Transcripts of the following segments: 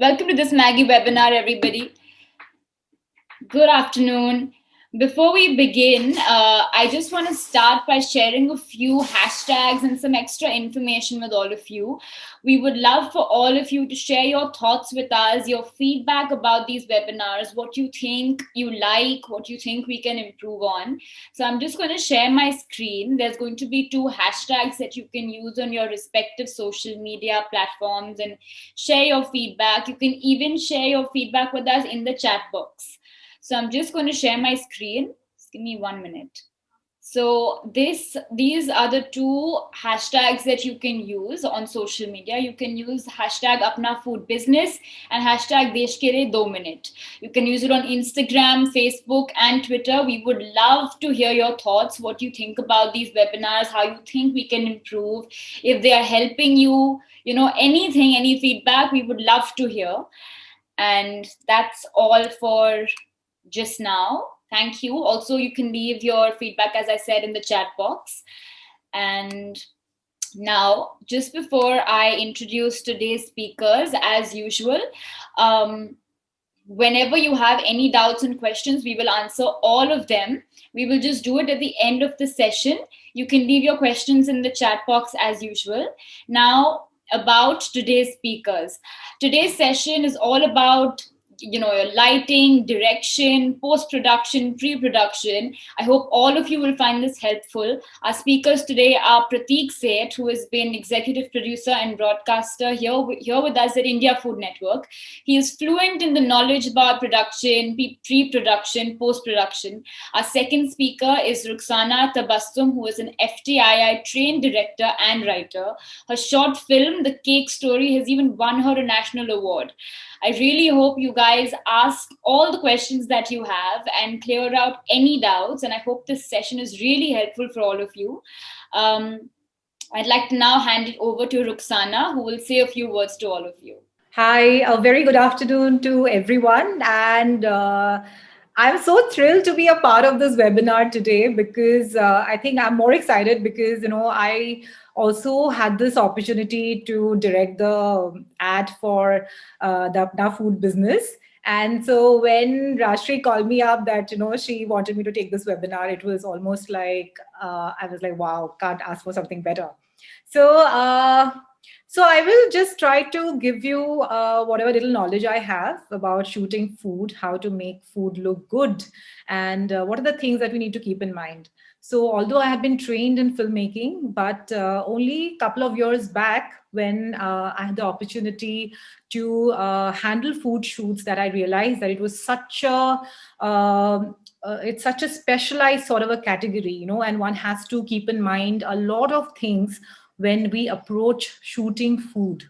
Welcome to this Maggie webinar, everybody. Good afternoon. Before we begin, I just want to start by sharing a few hashtags and some extra information with all of you. We would love for all of you to share your thoughts with us, your feedback about these webinars, what you think you like, what you think we can improve on. So I'm just going to share my screen. There's going to be 2 hashtags that you can use on your respective social media platforms and share your feedback. You can even share your feedback with us in the chat box. So I'm just going to share my screen. Just give me 1 minute. So these are the 2 hashtags that you can use on social media. You can use hashtag Apna Food Business and hashtag Desh ke liye 2 minute. You can use it on Instagram, Facebook, and Twitter. We would love to hear your thoughts, what you think about these webinars, how you think we can improve, if they are helping you, anything, any feedback, we would love to hear. And that's all for just now. Thank you. Also, you can leave your feedback, as I said, in the chat box. And now, just before I introduce today's speakers, as usual, whenever you have any doubts and questions, we will answer all of them. We will just do it at the end of the session. You can leave your questions in the chat box as usual. Now, about today's speakers. Today's session is all about your lighting, direction, post-production, pre-production. I hope all of you will find this helpful. Our speakers today are Prateek Seth, who has been executive producer and broadcaster here with us at India Food Network. He is fluent in the knowledge about production, pre-production, post-production. Our second speaker is Ruxana Tabassum, who is an FTII trained director and writer. Her short film, The Cake Story, has even won her a national award. I really hope you guys ask all the questions that you have and clear out any doubts. And I hope this session is really helpful for all of you. I'd like to now hand it over to Ruxana, who will say a few words to all of you. Hi, a very good afternoon to everyone. And I'm so thrilled to be a part of this webinar today because I think I'm more excited because, I also had this opportunity to direct the ad for the Apna Food Business. And so when Rashri called me up that, she wanted me to take this webinar, it was almost like, I was like, wow, can't ask for something better. So I will just try to give you whatever little knowledge I have about shooting food, how to make food look good, and what are the things that we need to keep in mind. So although I have been trained in filmmaking, but only a couple of years back when I had the opportunity to handle food shoots that I realized that it was such a it's such a specialized sort of a category, and one has to keep in mind a lot of things when we approach shooting food,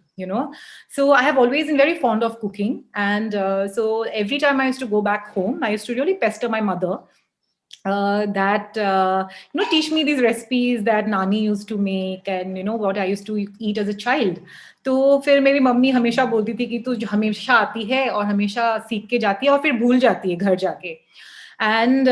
So I have always been very fond of cooking. And so every time I used to go back home, I used to really pester my mother teach me these recipes that Nani used to make and, what I used to eat as a child. तो फिर मेरी mummy हमेशा बोलती थी कि तू हमेशा आती है और हमेशा सीख के जाती है और फिर भूल जाती है घर जाके. एंड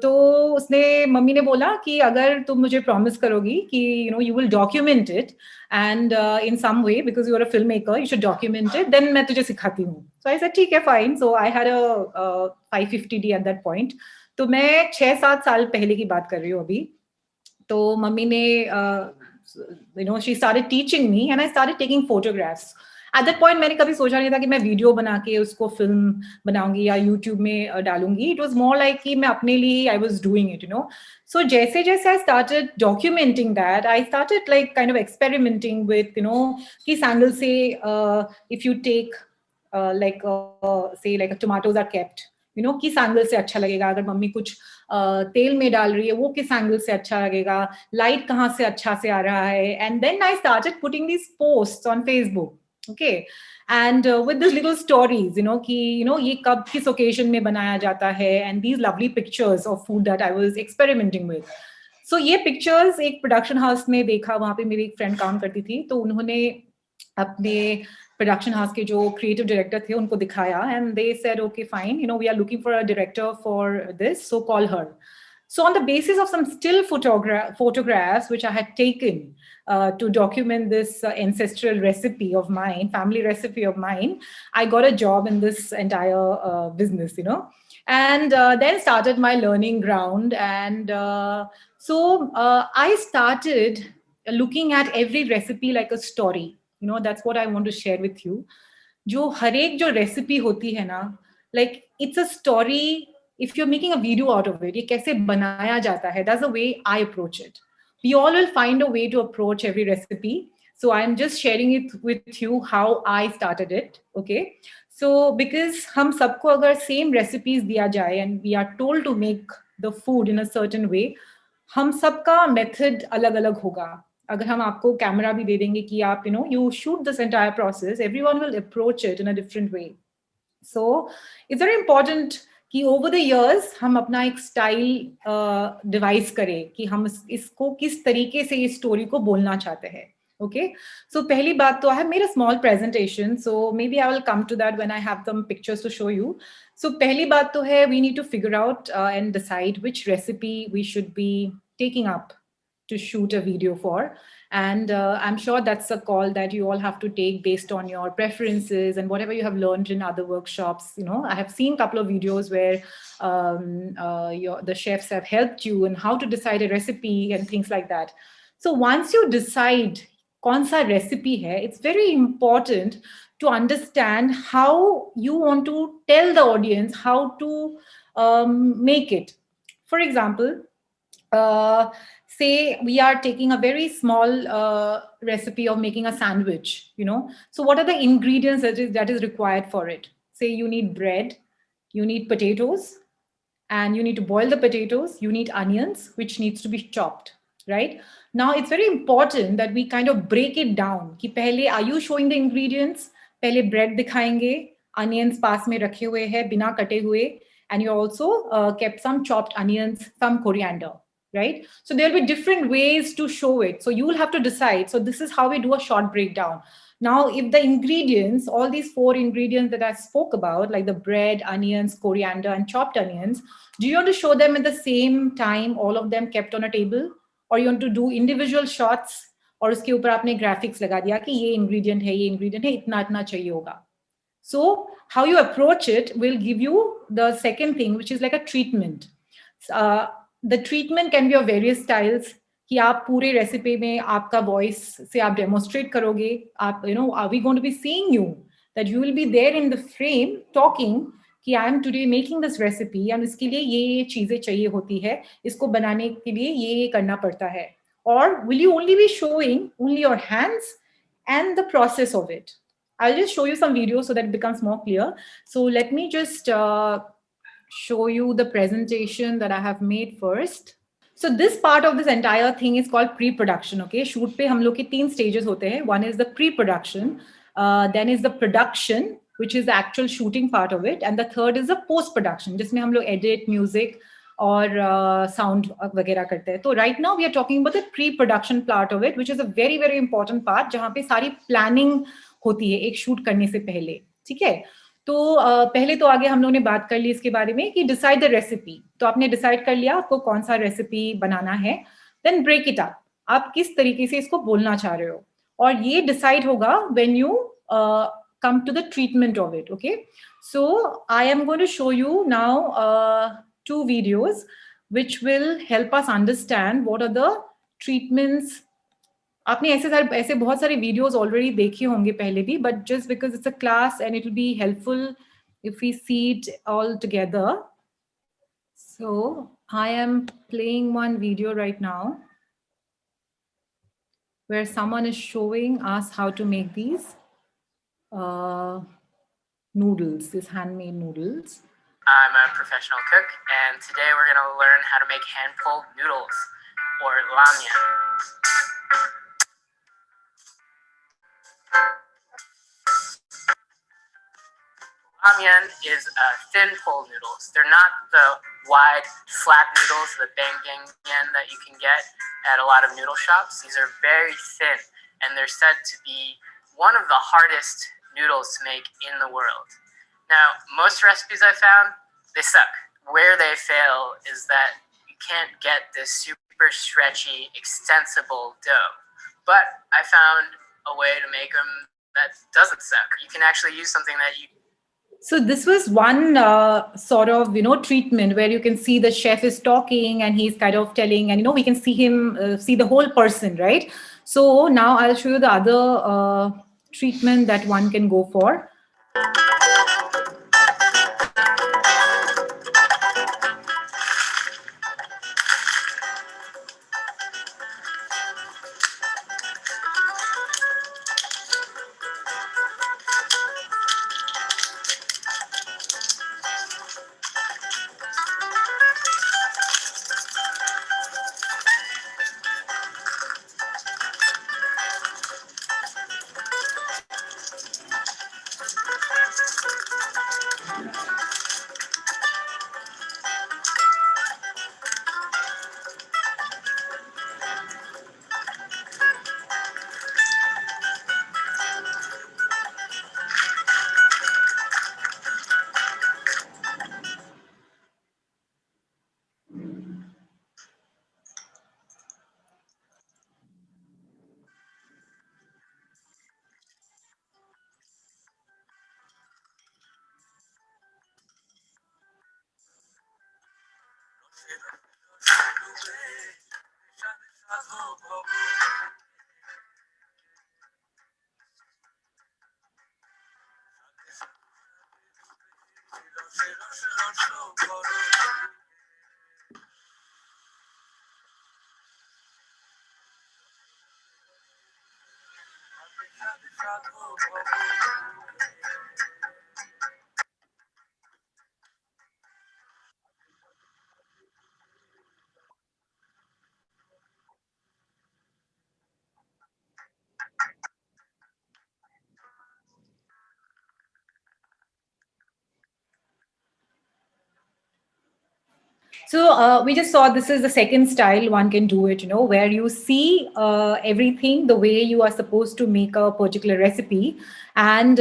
तो उसने मम्मी ने बोला कि अगर तुम मुझे प्रॉमिस करोगी कि you will document it and in some way because you are a film maker, you should document it, then मैं तुझे सिखाती हूँ. सो आई सेड ठीक है, fine. So I had a 550D at that point. तो मैं 6-7 साल पहले की बात कर रही हूँ अभी. तो मम्मी ने she started teaching me and I started taking photographs. At that point मैंने कभी सोचा नहीं था कि मैं वीडियो बना के उसको फिल्म बनाऊंगी या यूट्यूब में डालूंगी. It was more like कि मैं अपने लिए I was doing it, So जैसे जैसे I started documenting that, I started like kind of experimenting with, किस angle से if you take say like tomatoes are kept, किस एंगल से अच्छा लगेगा. अगर मम्मी कुछ तेल में डाल रही है वो किस एंगल से अच्छा लगेगा, लाइट कहाँ से अच्छा से आ रहा है. And then I started putting these posts on Facebook. Okay, and with this little stories, कि ये कब किस ओकेजन में बनाया जाता है, and these lovely pictures of food that I was experimenting with. So ये पिक्चर्स एक प्रोडक्शन हाउस में देखा, वहां पे मेरी एक फ्रेंड काम करती थी, तो उन्होंने अपने प्रोडक्शन हाउस के जो क्रिएटिव डायरेक्टर थे उनको दिखाया. And they said okay fine, we are looking for a director for this, so call her. So on the basis of some still photographs which I had taken to document this ancestral recipe of mine, family recipe of mine, I got a job in this entire business, you know, and then started my learning ground. And I started looking at every recipe like a story. You know, that's what I want to share with you. जो हर एक जो recipe होती है ना, like it's a story. If you're making a video out of it, ये कैसे बनाया जाता है, that's the way I approach it. We all will find a way to approach every recipe. So I'm just sharing it with you how I started it. Okay, so because हम सबको अगर same recipes दिया जाए and we are told to make the food in a certain way, हम सबका method अलग अलग होगा. अगर हम आपको कैमरा भी दे देंगे कि आप you shoot this entire process, everyone will approach it in a different way. So it's very important कि over the years हम अपना एक स्टाइल डिवाइस करें कि हम इसको किस तरीके से इस स्टोरी को बोलना चाहते हैं. Okay, so पहली बात तो I have made a small presentation, so maybe I will come to that when I have some pictures to show you. So पहली बात तो है, we need to figure out and decide which recipe we should be taking up to shoot a video for. And I'm sure that's a call that you all have to take based on your preferences and whatever you have learned in other workshops. You know, I have seen a couple of videos where the chefs have helped you in how to decide a recipe and things like that. So once you decide कौन सा recipe है, it's very important to understand how you want to tell the audience how to make it. For example, say we are taking a very small recipe of making a sandwich, you know. So what are the ingredients that is required for it? Say you need bread, you need potatoes, and you need to boil the potatoes, you need onions, which needs to be chopped, right? Now it's very important that we kind of break it down. कि पहले are you showing the ingredients? पहले bread दिखाएंगे, onions पास में रखे हुए हैं बिना कटे हुए, and you also kept some chopped onions, some coriander, right? So there'll be different ways to show it. So you will have to decide. So this is how we do a short breakdown. Now, if the ingredients, all these 4 ingredients that I spoke about, like the bread, onions, coriander, and chopped onions, do you want to show them at the same time, all of them kept on a table? Or you want to do individual shots? और उसके ऊपर आपने graphics लगा दिया कि ये ingredient है, इतना इतना चाहिए होगा. So how you approach it will give you the second thing, which is like a treatment. The treatment can be of various styles. कि आप पूरे रेसिपी में आपका वॉइस से आप डेमोस्ट्रेट करोगे. आप are we going to be seeing you, that you will be there in the frame talking कि I am today making this recipe and इसके लिए ये चीजें चाहिए होती है, इसको बनाने के लिए ये करना पड़ता है. Or will you only be showing only your hands and the process of it? I'll just show you some videos so that it becomes more clear. So let me just show you the presentation that I have made first. So this part of this entire thing is called pre-production. Okay, shoot पे हम लोग के 3 stages होते हैं. One is the pre-production, then is the production, which is the actual shooting part of it, and the third is the post-production, जिसमें हम लोग edit, music और sound वगैरह करते हैं. तो right now we are talking about the pre-production part of it, which is a very very important part, जहाँ पे सारी planning होती है एक shoot करने से पहले. ठीक है. तो पहले तो आगे हम लोगों ने बात कर ली इसके बारे में कि डिसाइड द रेसिपी. तो आपने डिसाइड कर लिया आपको कौन सा रेसिपी बनाना है. देन ब्रेक इट अप, आप किस तरीके से इसको बोलना चाह रहे हो, और ये डिसाइड होगा when you come to the treatment of it. Okay, so I am going to show you now 2 videos which will help us understand what are the treatments. आपने ऐसे बहुत सारे वीडियोस ऑलरेडी देखे होंगे पहले भी, but just because it's a class and it will be helpful if we see it all together. So I am playing one video right now where someone is showing us how to make these noodles, these handmade noodles. I'm a professional cook, and today we're going to learn how to make hand-pulled noodles, or ramyeon. Ramyeon is thin pull noodles. They're not the wide, flat noodles, the bang-gang-yen that you can get at a lot of noodle shops. These are very thin, and they're said to be one of the hardest noodles to make in the world. Now, most recipes I found, they suck. Where they fail is that you can't get this super stretchy, extensible dough. But I found a way to make them that doesn't suck. You can actually use something that you... So this was one sort of, treatment where you can see the chef is talking and he's kind of telling, and, we can see him, see the whole person, right? So now I'll show you the other treatment that one can go for. So we just saw this is the second style one can do it, where you see everything the way you are supposed to make a particular recipe, and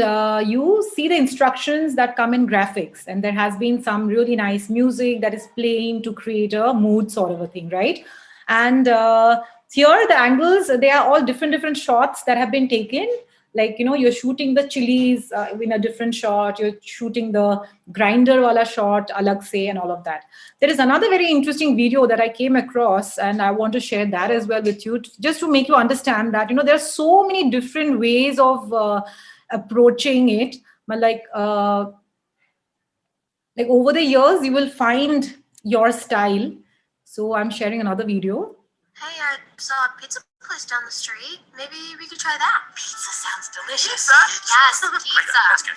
you see the instructions that come in graphics, and there has been some really nice music that is playing to create a mood sort of a thing, right? And here the angles, they are all different shots that have been taken. Like, you're shooting the chilies in a different shot, you're shooting the grinder wala shot alag se, and all of that. There is another very interesting video that I came across, and I want to share that as well with you, just to make you understand that, there are so many different ways of approaching it. But like over the years, you will find your style. So I'm sharing another video. Hey, I saw a pizza place down the street. Maybe we could try that. Pizza sounds delicious. Pizza? Yes, pizza. That's good.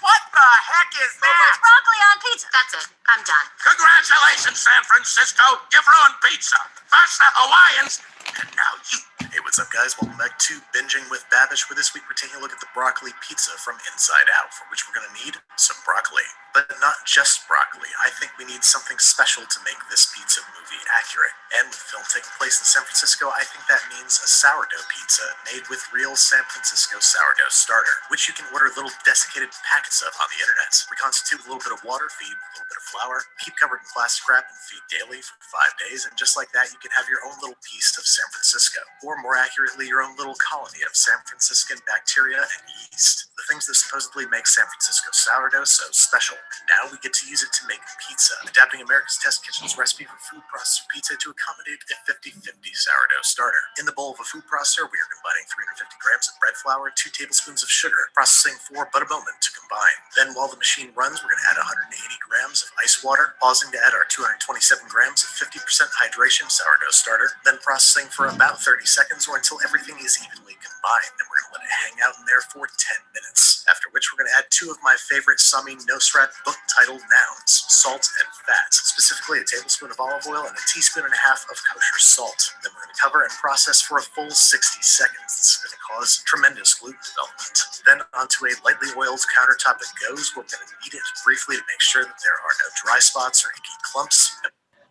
What the heck is Who that? puts broccoli on pizza? That's it. I'm done. Congratulations, San Francisco. You've ruined pizza. First the Hawaiians, and now you. Hey, what's up, guys? Welcome back to Binging with Babish, where this week we're taking a look at the broccoli pizza from Inside Out, for which we're going to need some broccoli. But not just broccoli. I think we need something special to make this pizza movie accurate. And with the film taking place in San Francisco, I think that means a sourdough pizza made with real San Francisco sourdough starter, which you can order little desiccated packets of on the internet. Reconstitute with a little bit of water, feed with a little bit of flour, keep covered in plastic wrap, and feed daily for 5 days. And just like that, you can have your own little piece of San Francisco. Or more accurately, your own little colony of San Franciscan bacteria and yeast. The things that supposedly make San Francisco sourdough so special. And now we get to use it to make pizza, adapting America's Test Kitchen's recipe for food processor pizza to accommodate a 50-50 sourdough starter. In the bowl of a food processor, we are combining 350 grams of bread flour, 2 tablespoons of sugar, processing for but a moment to combine. Then while the machine runs, we're going to add 180 grams of ice water, pausing to add our 227 grams of 50% hydration sourdough starter, then processing for about 30 seconds or until everything is evenly combined. And we're going to let it hang out in there for 10 minutes. After which we're going to add 2 of my favorite Sami Nosrat book-titled nouns, salt and fat, specifically a tablespoon of olive oil and a teaspoon and a half of kosher salt. Then we're going to cover and process for a full 60 seconds. This is going to cause tremendous gluten development. Then onto a lightly oiled countertop it goes. We're going to knead it briefly to make sure that there are no dry spots or icky clumps.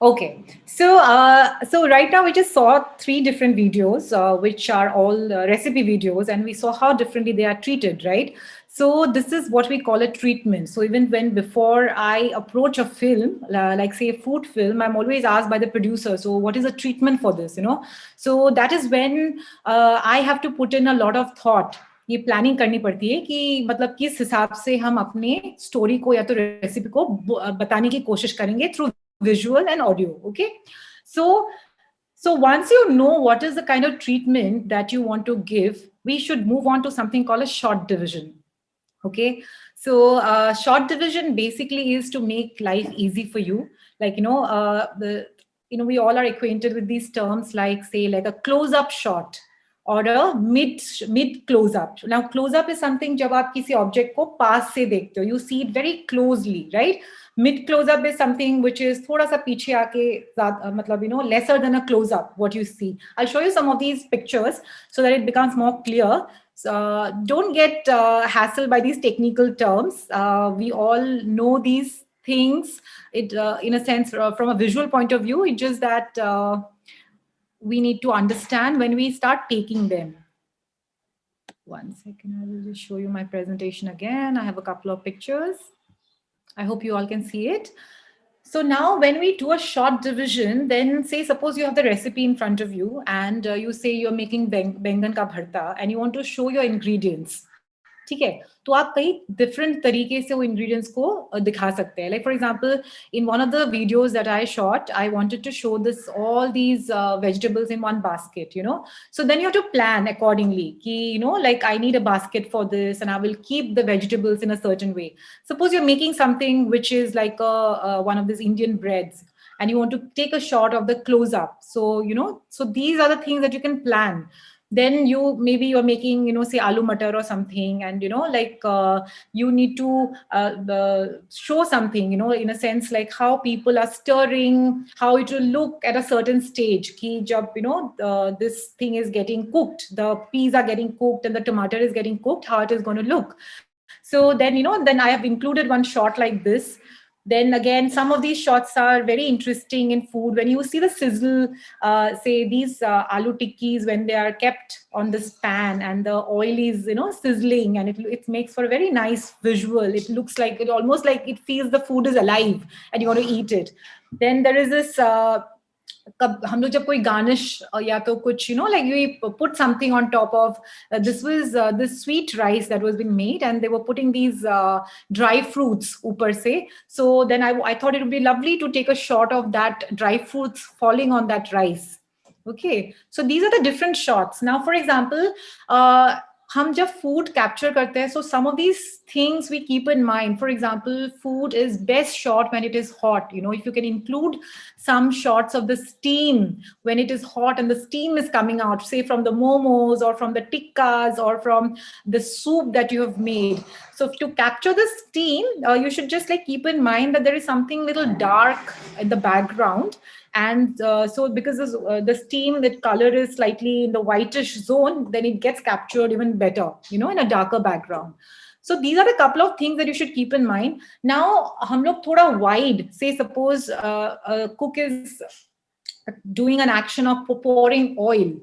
Okay, so right now we just saw 3 different videos, which are all recipe videos, and we saw how differently they are treated, right? So this is what we call a treatment. So even when before I approach a film, like say a food film, I'm always asked by the producer, so what is a treatment for this, So that is when I have to put in a lot of thought. ये planning करनी पड़ती है कि मतलब किस हिसाब से हम अपने स्टोरी को या तो रेसिपी को बताने की कोशिश करेंगे through visual and audio. Okay, so once you know what is the kind of treatment that you want to give, we should move on to something called a short division. Okay, so short division basically is to make life easy for you. Like, we all are acquainted with these terms, like say like a close-up shot or a mid close-up. Now, close-up is something जब आप किसी object को पास से देखते हो, you see it very closely, right? Mid close-up is something which is थोड़ा सा पीछे आके मतलब lesser than a close-up what you see. I'll show you some of these pictures so that it becomes more clear. Don't get hassled by these technical terms. We all know these things. It, in a sense, from a visual point of view, it's just that we need to understand when we start taking them. One second, I will just show you my presentation again. I have a couple of pictures. I hope you all can see it. So now when we do a short division, then say suppose you have the recipe in front of you and you say you're making बैंगन का भरता and you want to show your ingredients. ठीक है, तो आप कई different तरीके से वो ingredients को दिखा सकते हैं. Like for example, in one of the videos that I shot, I wanted to show all these vegetables in one basket, So then you have to plan accordingly. Ki, like I need a basket for this and I will keep the vegetables in a certain way. Suppose you're making something which is like one of these Indian breads and you want to take a shot of the close-up. So, so these are the things that you can plan. Then maybe you're making, say aloo matar or something, and you need to show something, in a sense like how people are stirring, how it will look at a certain stage. Ki jab, this thing is getting cooked, the peas are getting cooked and the tomato is getting cooked, how it is going to look. So then, then I have included one shot like this. Then again, some of these shots are very interesting in food. When you see the sizzle, say these aloo tikkis, when they are kept on this pan and the oil is, sizzling, and it makes for a very nice visual. It looks like, it almost like it feels the food is alive and you want to eat it. Then there is this, हम लोग जब कोई garnish या तो कुछ, like you put something on top of, this was this sweet rice that was being made and they were putting these dry fruits ऊपर से. So then I thought it would be lovely to take a shot of that dry fruits falling on that rice. Okay, so these are the different shots. Now, for example, हम जब food capture करते हैं, so some of these things we keep in mind. For example, food is best shot when it is hot. If you can include some shots of the steam when it is hot and the steam is coming out, say from the momos or from the tikkas or from the soup that you have made. So to capture the steam, you should just keep in mind that there is something little dark in the background. And so because the steam, that color is slightly in the whitish zone, then it gets captured even better, in a darker background. So these are the couple of things that you should keep in mind. Now, hum log thoda wide, say suppose a cook is doing an action of pouring oil,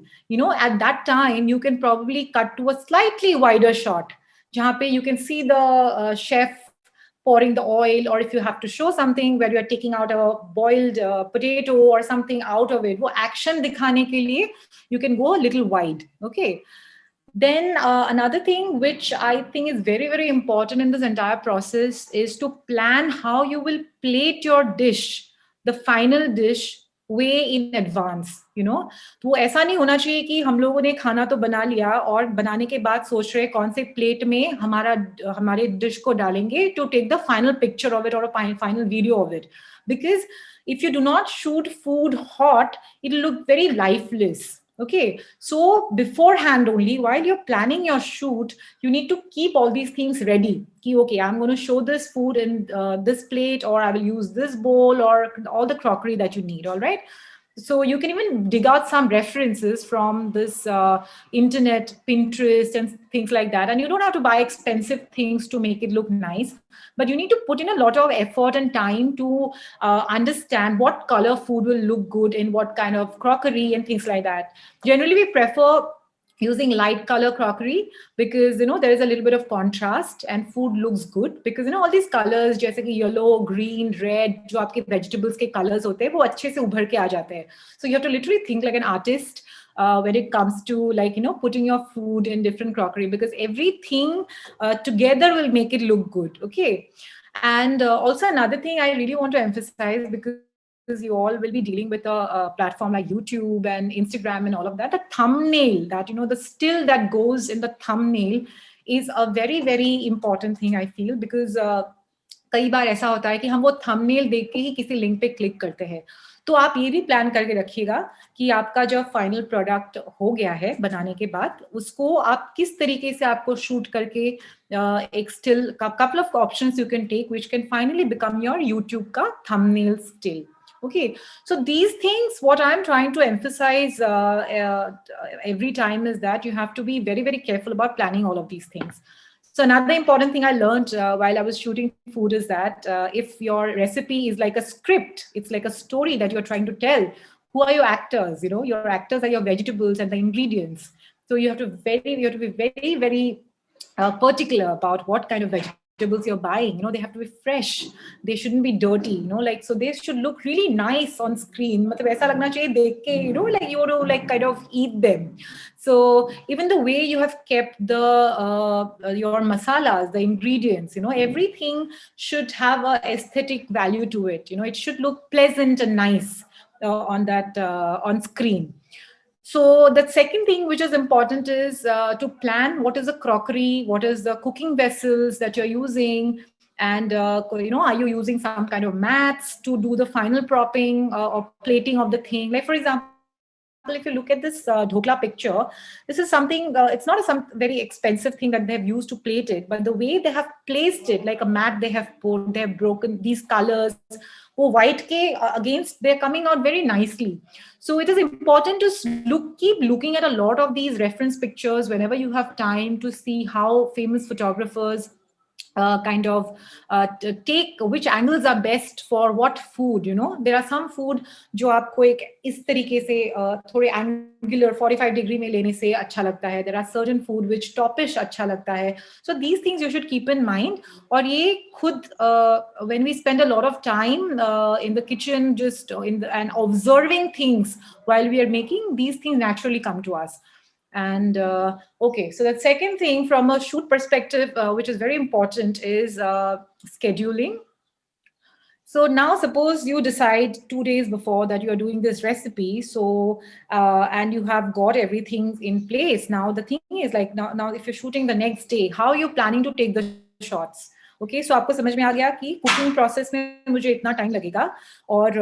at that time, you can probably cut to a slightly wider shot, jahan pe you can see the chef pouring the oil, or if you have to show something where you are taking out a boiled potato or something out of it, wo action dikhane ke liye, you can go a little wide, okay? Then another thing which I think is very, very important in this entire process is to plan how you will plate your dish, the final dish, way in advance, तो ऐसा नहीं होना चाहिए कि हम लोगों ने खाना तो बना लिया और बनाने के बाद सोच रहे कौन से प्लेट में हमारे डिश को डालेंगे to take the final picture of it or a final video of it. Because if you do not shoot food hot, it will look very lifeless. Okay, so beforehand only, while you're planning your shoot, you need to keep all these things ready. Okay, I'm going to show this food in this plate, or I will use this bowl, or all the crockery that you need, all right? So you can even dig out some references from this internet, Pinterest and things like that. And you don't have to buy expensive things to make it look nice, but you need to put in a lot of effort and time to understand what color food will look good in what kind of crockery and things like that. Generally, we prefer using light color crockery, because there is a little bit of contrast and food looks good, because all these colors jaise ki yellow, green, red, jo aapke vegetables ke colors hote hain wo अच्छे से उभर के आ जाते हैं. So you have to literally think like an artist when it comes to like putting your food in different crockery, because everything together will make it look good. Okay. And also another thing I really want to emphasize, because you all will be dealing with a platform like YouTube and Instagram and all of that, the thumbnail, that the still that goes in the thumbnail is a very very important thing, I feel, because कई बार ऐसा होता है कि हम वो thumbnail देख के ही किसी लिंक पे क्लिक करते हैं. तो आप ये भी प्लान करके रखिएगा कि आपका जो फाइनल प्रोडक्ट हो गया है बनाने के बाद, उसको आप किस तरीके से आपको शूट करके एक still couple of options you can take which can finally become your YouTube का thumbnail still. Okay, so these things, what I'm trying to emphasize every time is that you have to be very, very careful about planning all of these things. So another important thing I learned while I was shooting food is that if your recipe is like a script, it's like a story that you're trying to tell, who are your actors? Your actors are your vegetables and the ingredients. So you have to be very, very particular about what kind of vegetables you're buying. They have to be fresh. They shouldn't be dirty. Like, so they should look really nice on screen. मतलब ऐसा लगना चाहिए देख के, like you want to like kind of eat them. So even the way you have kept the your masalas, the ingredients, everything should have a aesthetic value to it. It should look pleasant and nice on that on screen. So the second thing which is important is to plan what is the crockery, what is the cooking vessels that you're using, and are you using some kind of mats to do the final propping or plating of the thing. Like for example, if you look at this dhokla picture, this is something, it's not some very expensive thing that they have used to plate it, but the way they have placed it, like a mat they have put, they have broken these colors, white ke against, they're coming out very nicely. So it is important to keep looking at a lot of these reference pictures whenever you have time, to see how famous photographers kind of take which angles are best for what food. There are some food जो आपको एक इस तरीके से थोड़े angular 45 degree में लेने से अच्छा लगता है. There are certain food which topish अच्छा लगता है. So these things you should keep in mind. और ये खुद when we spend a lot of time in the kitchen just and observing things while we are making, these things naturally come to us. And okay, so the second thing from a shoot perspective, which is very important, is scheduling. So now suppose you decide 2 days before that you are doing this recipe, so and you have got everything in place. Now the thing is like now if you're shooting the next day, how are you planning to take the shots? Okay, so आपको समझ में आ गया कि cooking process में मुझे इतना time लगेगा और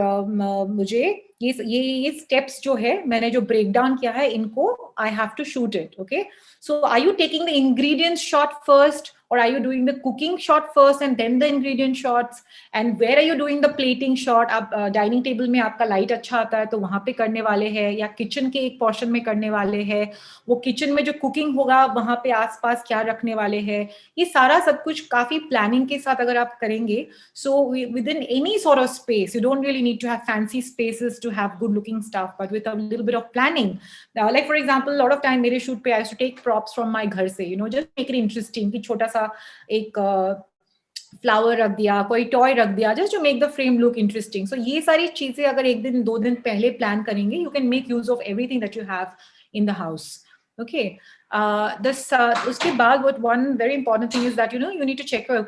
मुझे ये स्टेप्स जो है मैंने जो ब्रेक डाउन किया है इनको I have to shoot it. Okay, so are you taking the ingredients shot first, or are you doing the cooking shot first and then the ingredient shots? And where are you doing the plating shot? आप dining table में आपका light अच्छा आता है तो वहां पे करने वाले हैं, या किचन के एक पोर्शन में करने वाले हैं, वो किचन में जो कुकिंग होगा वहां पे आसपास क्या रखने वाले हैं, ये सारा सब कुछ काफी प्लानिंग के साथ अगर आप करेंगे, so within any sort of space, you don't really need to have fancy spaces to have good looking stuff, but with a little bit of planning. Like for example, a lot of time मेरे shoot पे I used to take props from my घर से, just make it interesting कि छोटा सा एक flower रख दिया, कोई टॉय रख दिया, just to make the frame look interesting. So ये सारी चीजें अगर एक दिन 2 दिन पहले प्लान करेंगे, you can make use of everything that you have in the house. Okay, उसके बाद what one very important thing is that you need to check your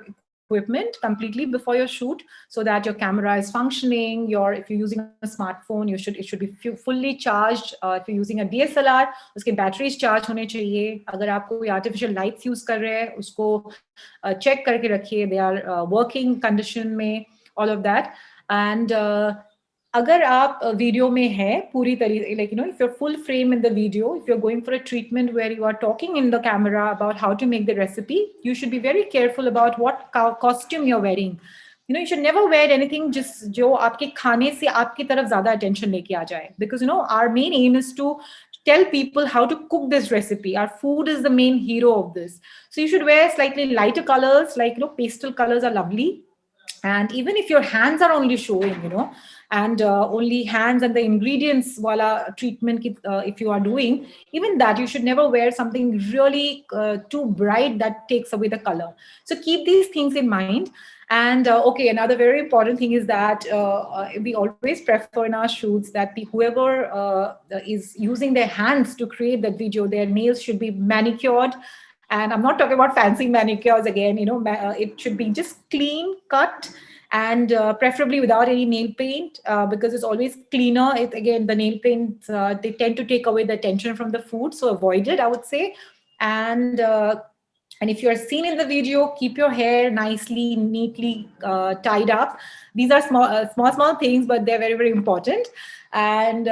equipment completely before your shoot, so that your camera is functioning. If you're using a smartphone, it should be fully charged. If you're using a DSLR, उसके batteries charge होने चाहिए. अगर आप कोई artificial lights use कर रहे हैं, उसको check करके रखिए, they are working condition में, all of that. And अगर आप वीडियो में है पूरी तरीके, like if you're full frame in the video, if you're going for a treatment where you are talking in the camera about how to make the recipe, you should be very careful about what costume you're wearing. You should never wear anything just जो आपके खाने से आपकी तरफ ज्यादा attention लेके आ जाए, because our main aim is to tell people how to cook this recipe. Our food is the main hero of this. So you should wear slightly lighter colors, like pastel colors are lovely. And even if your hands are only showing, and only hands and the ingredients wala treatment if you are doing, even that you should never wear something really too bright that takes away the color. So keep these things in mind. And okay, another very important thing is that we always prefer in our shoots that whoever is using their hands to create that video, their nails should be manicured. And I'm not talking about fancy manicures again, it should be just clean cut, and preferably without any nail paint, because it's always cleaner. Again, the nail paint, they tend to take away the attention from the food, so avoid it, I would say. And if you're seen in the video, keep your hair nicely, neatly tied up. These are small things, but they're very, very important. And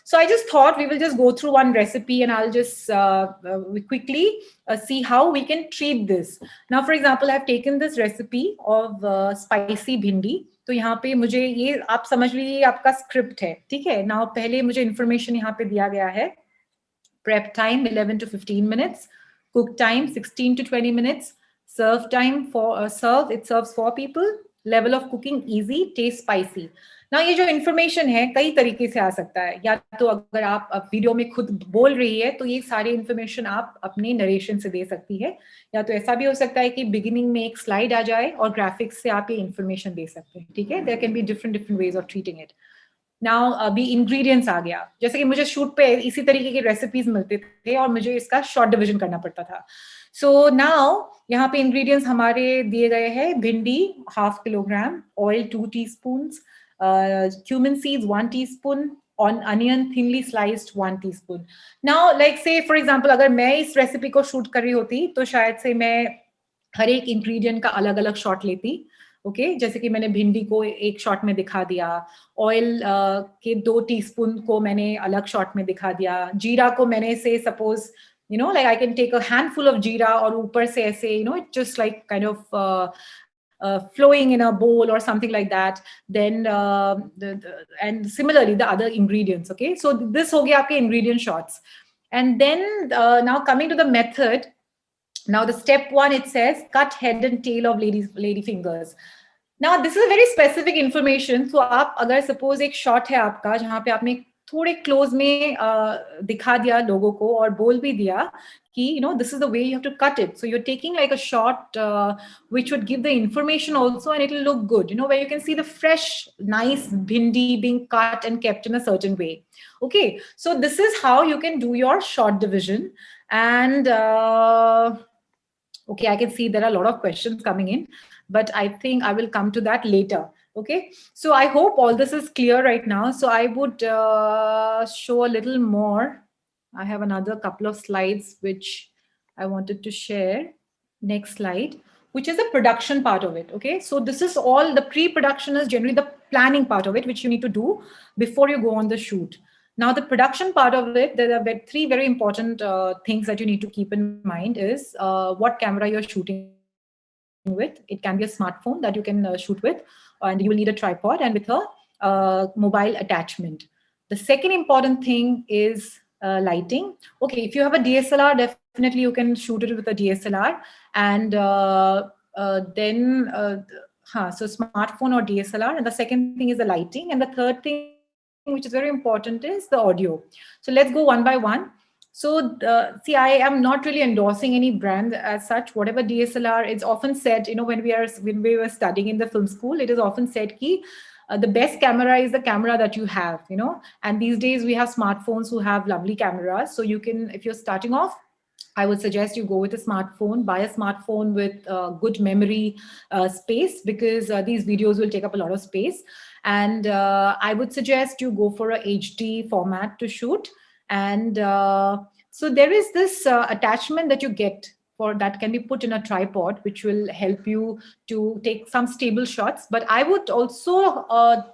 so I just thought we will just go through one recipe, and I'll just quickly see how we can treat this. Now, for example, I've taken this recipe of spicy bhindi. तो यहाँ पे मुझे ये आप समझ लीजिए आपका script है, ठीक है. Now पहले मुझे information यहाँ पे दिया गया है. Prep time 11 to 15 minutes. Cook time 16 to 20 minutes. Serve time for it serves 4 people. Level of cooking easy, taste spicy. Now ये जो information है कई तरीके से आ सकता है. या तो अगर आप वीडियो में खुद बोल रही है तो ये सारी information आप अपने narration से दे सकती है. या तो ऐसा भी हो सकता है कि beginning में एक slide आ जाए और graphics से आप ये information दे सकते हैं, ठीक है. There can be different ways of treating it. Now अभी ingredients आ गया. जैसे कि मुझे शूट पे इसी तरीके के रेसिपीज मिलते थे और मुझे इसका शॉर्ट डिवीजन करना पड़ता था. सो नाउ यहाँ पे ingredients हमारे दिए गए हैं. भिंडी 1/2 kilogram, oil 2 teaspoons, cumin seeds 1 teaspoon, onion thinly sliced 1 teaspoon. Now like say for example अगर मैं इस रेसिपी को शूट कर रही होती तो शायद से मैं हर एक ingredient का अलग अलग शॉट लेती. ओके जैसे कि मैंने भिंडी को एक शॉट में दिखा दिया, ऑयल के 2 टीस्पून को मैंने अलग शॉट में दिखा दिया, जीरा को मैंने से suppose like I can take a handful of jeera और ऊपर से ऐसे it's just like kind of flowing in a bowl or something like that. Then and similarly the other ingredients. Okay, so this हो गया आपके ingredient shots. And then now coming to the method. Now the step 1, it says cut head and tail of lady fingers. Now this is a very specific information. So आप अगर suppose एक shot है आपका जहाँ पे आपने थोड़े close में दिखा दिया लोगों को और बोल भी दिया कि this is the way you have to cut it. So you're taking like a shot which would give the information also, and it will look good. Where you can see the fresh, nice bhindi being cut and kept in a certain way. Okay, so this is how you can do your short division. And okay, I can see there are a lot of questions coming in, but I think I will come to that later. Okay, so I hope all this is clear right now. So I would show a little more. I have another couple of slides which I wanted to share. Next slide, which is the production part of it. Okay, so this is all the pre-production is generally the planning part of it, which you need to do before you go on the shoot. Now, the production part of it, there are 3 very important things that you need to keep in mind is what camera you're shooting with. It can be a smartphone that you can shoot with, and you will need a tripod and with a mobile attachment. The second important thing is lighting. Okay, if you have a DSLR, definitely you can shoot it with a DSLR. And then, so smartphone or DSLR. And the second thing is the lighting. And the third thing, which is very important, is the audio. So let's go one by one. So see, I am not really endorsing any brand as such. Whatever DSLR, it's often said, when we were studying in the film school, it is often said ki the best camera is the camera that you have, and these days we have smartphones who have lovely cameras. So you can, if you're starting off, I would suggest you go with a smartphone, buy a smartphone with good memory space, because these videos will take up a lot of space. And I would suggest you go for a HD format to shoot. And so there is this attachment that you get for that can be put in a tripod, which will help you to take some stable shots. But I would also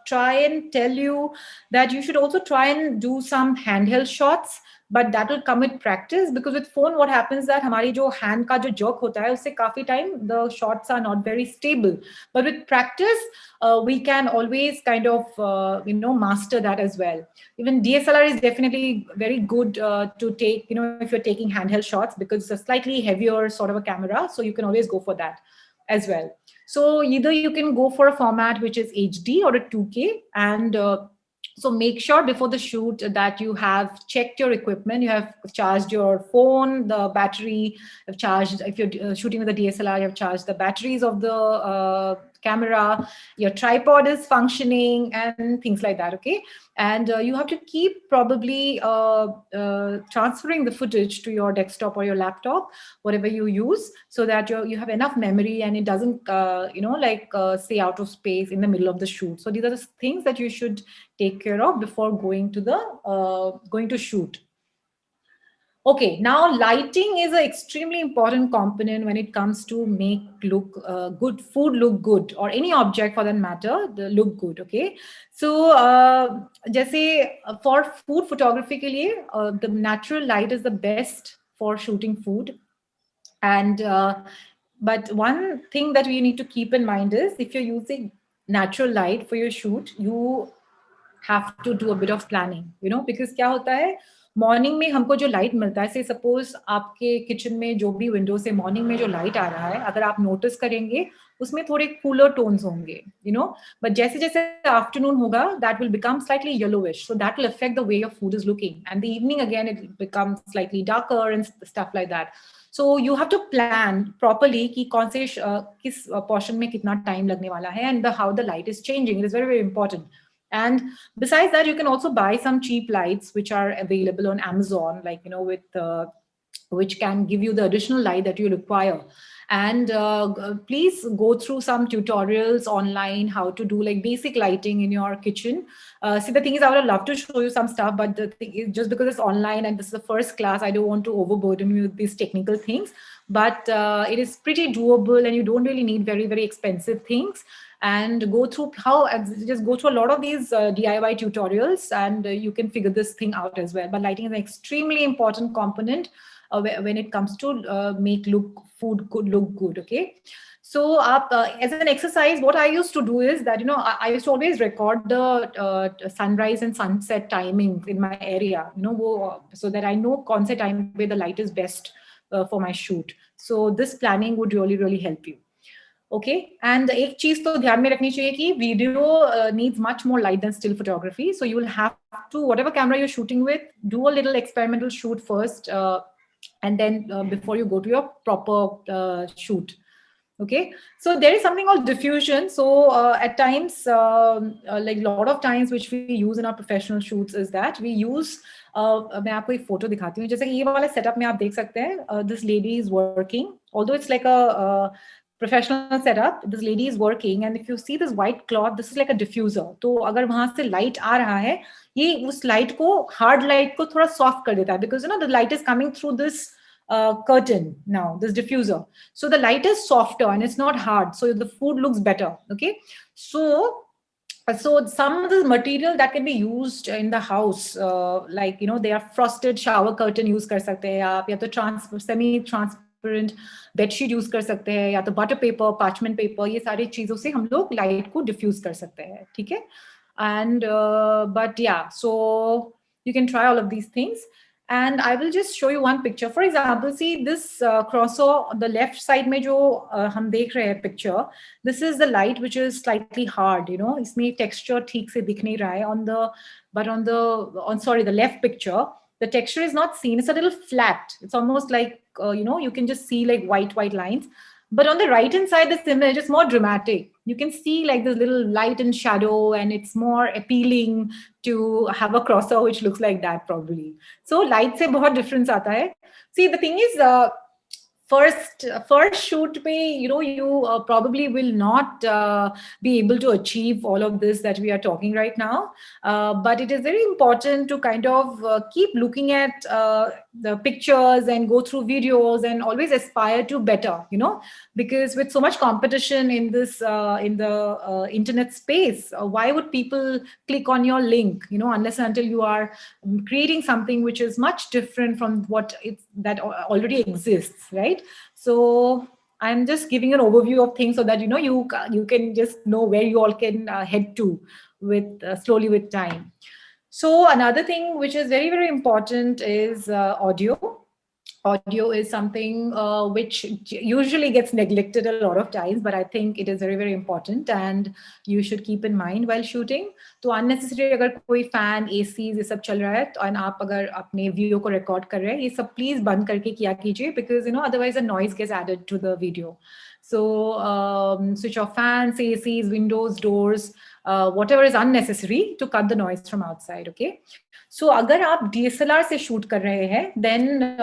try and tell you that you should also try and do some handheld shots. But that will come with practice, because with phone what happens that हमारी जो hand का जो jerk होता है उससे काफी time the shots are not very stable. But with practice we can always kind of master that as well. Even DSLR is definitely very good to take, if you're taking handheld shots, because it's a slightly heavier sort of a camera, so you can always go for that. as well. So either you can go for a format which is HD or a 2K, and so make sure before the shoot that you have checked your equipment, you have charged your phone, the battery, have charged, if you're shooting with a DSLR, you have charged the batteries of the camera, your tripod is functioning and things like that, okay? And you have to keep probably transferring the footage to your desktop or your laptop, whatever you use, so that you have enough memory and it doesn't, stay out of space in the middle of the shoot. So these are the things that you should take care of before going to shoot. Okay, now lighting is an extremely important component when it comes to make good food look good, or any object for that matter, look good. Okay, so जैसे for food photography के लिए the natural light is the best for shooting food, and but one thing that we need to keep in mind is if you're using natural light for your shoot, you have to do a bit of planning, because क्या होता है, morning में हमको जो light मिलता है, से suppose आपके किचन में जो भी विंडो से मॉर्निंग में जो लाइट आ रहा है, अगर आप नोटिस करेंगे उसमें थोड़े कूलर टोन्स होंगे, बट जैसे जैसे आफ्टरनून होगा that will become slightly yellowish, so that will affect the way your food is looking, and the evening again it becomes slightly darker and stuff like that. So you have to plan properly कि कौन से किस portion में कितना time लगने वाला है, and how the light is changing. It is very, very important. And besides that, you can also buy some cheap lights which are available on Amazon, like, with which can give you the additional light that you require. And please go through some tutorials online, how to do like basic lighting in your kitchen. See, the thing is, I would love to show you some stuff, but the thing is, just because it's online and this is the first class, I don't want to overburden you with these technical things. But it is pretty doable, and you don't really need very, very expensive things. And just go through a lot of these DIY tutorials, and you can figure this thing out as well. But lighting is an extremely important component when it comes to make food look good. Okay, so as an exercise, what I used to do is that I used to always record the sunrise and sunset timings in my area, so that I know kaun se time where the light is best for my shoot. So this planning would really, really help you. Okay, and एक चीज तो ध्यान में रखनी चाहिए कि video needs much more light than still photography. So you will have to, whatever camera you're shooting with, do a little experimental shoot first, and then before you go to your proper shoot. Okay, so there is something called diffusion. So at times, like a lot of times which we use in our professional shoots is that we use मैं आपको एक photo दिखाती हूँ, जैसे कि ये वाला setup में आप देख सकते हैं, this lady is working, although it's like a professional setup, this lady is working, and if you see this white cloth, this is like a diffuser. तो अगर वहां से light आ रहा है, ये उस light को, hard light को थोड़ा soft कर देता है, because the light is coming through this curtain now, this diffuser. So the light is softer and it's not hard, so the food looks better. Okay, so some of the material that can be used in the house, like they are frosted shower curtain use कर सकते हैं आप, या तो semi-transparent bedsheet use कर सकते हैं, या तो बटर पेपर, पार्चमेंट पेपर, ये सारी चीजों से हम लोग लाइट को डिफ्यूज कर सकते हैं. ठीक है, एंड बट या, सो you can try all of these things, and I will just show you one picture. For example, see this crosser on the left side में जो हम देख रहे हैं picture, this is the light which is slightly hard, इसमें texture ठीक से दिख नहीं रहा है. On the left picture, the texture is not seen, it's a little flat, it's almost like you can just see like white lines. But on the right hand side, this image is more dramatic. You can see like this little light and shadow, and it's more appealing to have a crosser which looks like that probably. So light se bahut difference aata hai. See, the thing is, first shoot mein, you probably will not be able to achieve all of this that we are talking right now, but it is very important to kind of keep looking at the pictures and go through videos and always aspire to better, because with so much competition in this in the internet space, why would people click on your link, unless and until you are creating something which is much different from what that already exists, right? So I'm just giving an overview of things so that you can just know where you all can head to with slowly with time. So another thing which is very, very important is audio. audio is something which usually gets neglected a lot of times, but I think it is very, very important and you should keep in mind while shooting. तो unnecessary अगर कोई fan, ACs ये सब चल रहा है और आप अगर अपने video को record कर रहे हैं, ये सब please बंद करके किया कीजिए, because otherwise the noise gets added to the video. So switch off fans, ACs, windows, doors, whatever is unnecessary to cut the noise from outside. Okay. So अगर आप DSLR से shoot कर रहे हैं, then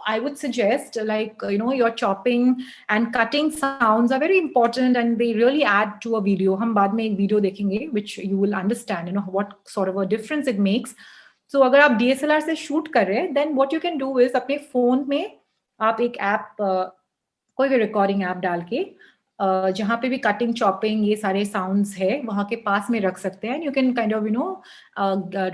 I would suggest your chopping and cutting sounds are very important and they really add to a video. हम बाद में एक video देखेंगे which you will understand what sort of a difference it makes. So अगर आप DSLR से shoot कर रहे हैं, then what you can do is अपने phone में आप एक app कोई भी recording app डाल के जहाँ पे भी कटिंग चॉपिंग ये सारे साउंड्स है वहाँ के पास में रख सकते हैं. You can kind of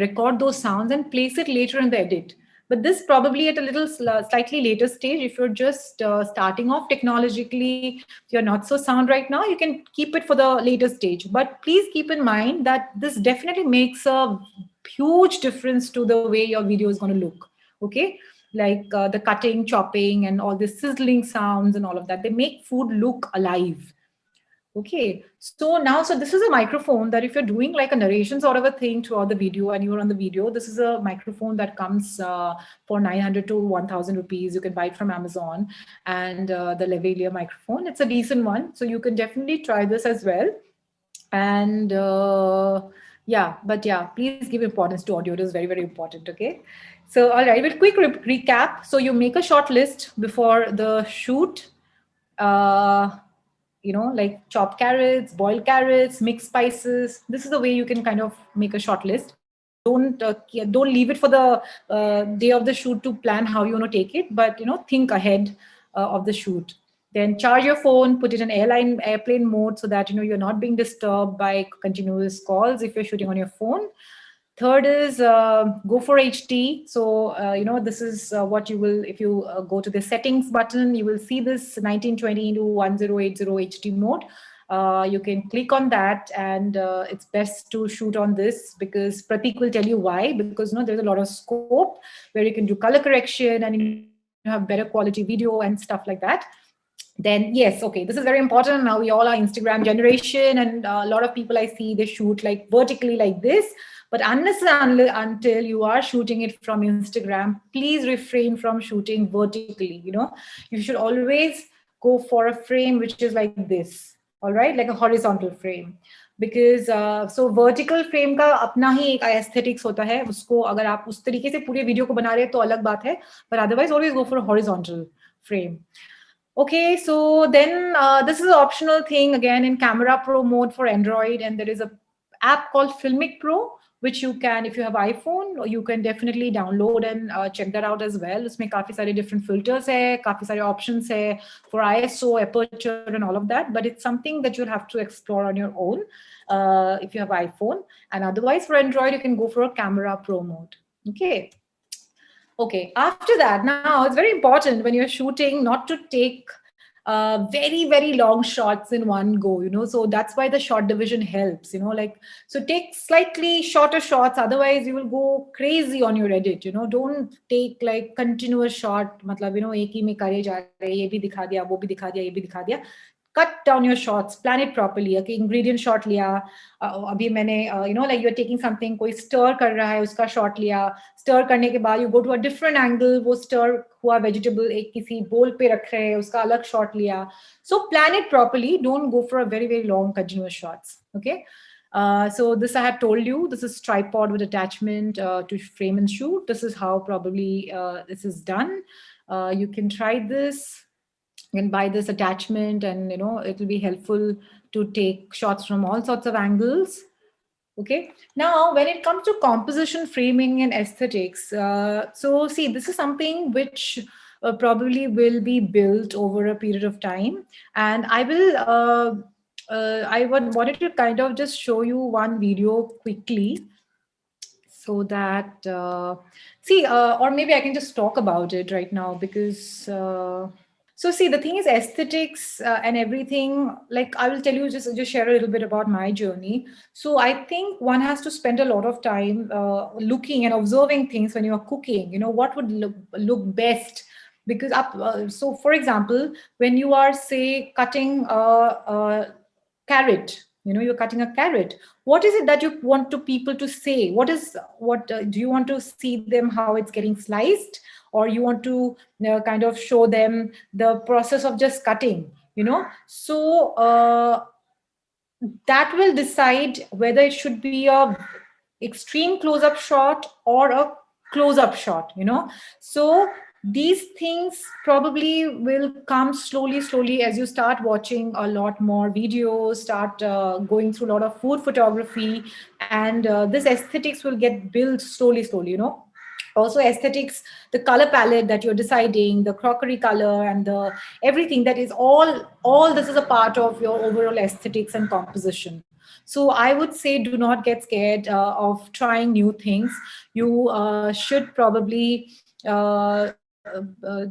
record those sounds and place it later in the edit. But this probably at a little slightly later stage, if you're just starting off technologically, you're not so sound right now, you can keep it for the later stage. But please keep in mind that this definitely makes a huge difference to the way your video is going to look. Okay. Like the cutting, chopping, and all the sizzling sounds and all of that. They make food look alive. Okay, so this is a microphone that if you're doing like a narration sort of a thing throughout the video and you're on the video, this is a microphone that comes for 900 to 1,000 rupees. You can buy it from Amazon, and the lavalier microphone. It's a decent one. So you can definitely try this as well. And please give importance to audio. It is very, very important. Okay. So, all right, with quick recap. So you make a short list before the shoot, like chopped carrots, boiled carrots, mixed spices. This is the way you can kind of make a short list. Don't leave it for the day of the shoot to plan how you want to take it, but, think ahead of the shoot. Then charge your phone, put it in airplane mode so that, you're not being disturbed by continuous calls if you're shooting on your phone. Third is go for HD. So, this is what you will, if you go to the settings button, you will see this 1920 into 1080 HD mode. You can click on that, and it's best to shoot on this because Pratik will tell you why, because there's a lot of scope where you can do color correction and you have better quality video and stuff like that. Then yes, okay, this is very important. Now we all are Instagram generation, and a lot of people I see, they shoot like vertically like this. But unless and until you are shooting it from Instagram, please refrain from shooting vertically. You should always go for a frame which is like this, all right, like a horizontal frame. Because so vertical frame का अपना ही एक aesthetics होता है. उसको अगर आप उस तरीके से पूरे वीडियो को बना रहे हैं तो अलग बात है. But otherwise, always go for a horizontal frame. Okay, so then this is an optional thing again in Camera Pro mode for Android, and there is a app called Filmic Pro, which you can, if you have iPhone, you can definitely download and check that out as well. उसमें काफी सारे different filters है, काफी सारे options है for ISO, aperture, and all of that. But it's something that you'll have to explore on your own if you have iPhone. And otherwise, for Android, you can go for a Camera Pro mode. Okay. Okay, after that, now it's very important when you're shooting not to take very, very long shots in one go, so that's why the shot division helps, so take slightly shorter shots, otherwise you will go crazy on your edit, don't take like continuous shot, matlab, एक ही में करे जा रहे, ये भी दिखा दिया, वो भी दिखा दिया, ये भी दिखा दिया. Cut down your shots, plan it properly. Okay, ingredient shot लिया, अभी मैंने like you're taking something, कोई stir कर रहा है, उसका shot लिया, stir करने के बाद you go to a different angle, वो stir हुआ vegetable एक किसी bowl पे रख रहे हैं, उसका अलग shot लिया. So plan it properly. Don't go for a very, very long continuous shots. Okay. So this I have told you, this is tripod with attachment to frame and shoot. This is how probably this is done. You can try this. You can buy this attachment, and it will be helpful to take shots from all sorts of angles. Okay. Now, when it comes to composition, framing, and aesthetics, so see, this is something which probably will be built over a period of time, and I will. I wanted to kind of just show you one video quickly, so that or maybe I can just talk about it right now because. So see, the thing is aesthetics and everything, like I will tell you, just share a little bit about my journey. So I think one has to spend a lot of time looking and observing things when you're cooking, what would look best because so for example, when you are say cutting a carrot, you're cutting a carrot, what is it that you want to people to say? What do you want to see them how it's getting sliced, or you want to kind of show them the process of just cutting? So that will decide whether it should be a extreme close-up shot or a close-up shot. So these things probably will come slowly as you start watching a lot more videos, start going through a lot of food photography, and this aesthetics will get built slowly. Also aesthetics, the color palette that you're deciding, the crockery color, and the everything, that is all this is a part of your overall aesthetics and composition. So I would say, do not get scared of trying new things. You should probably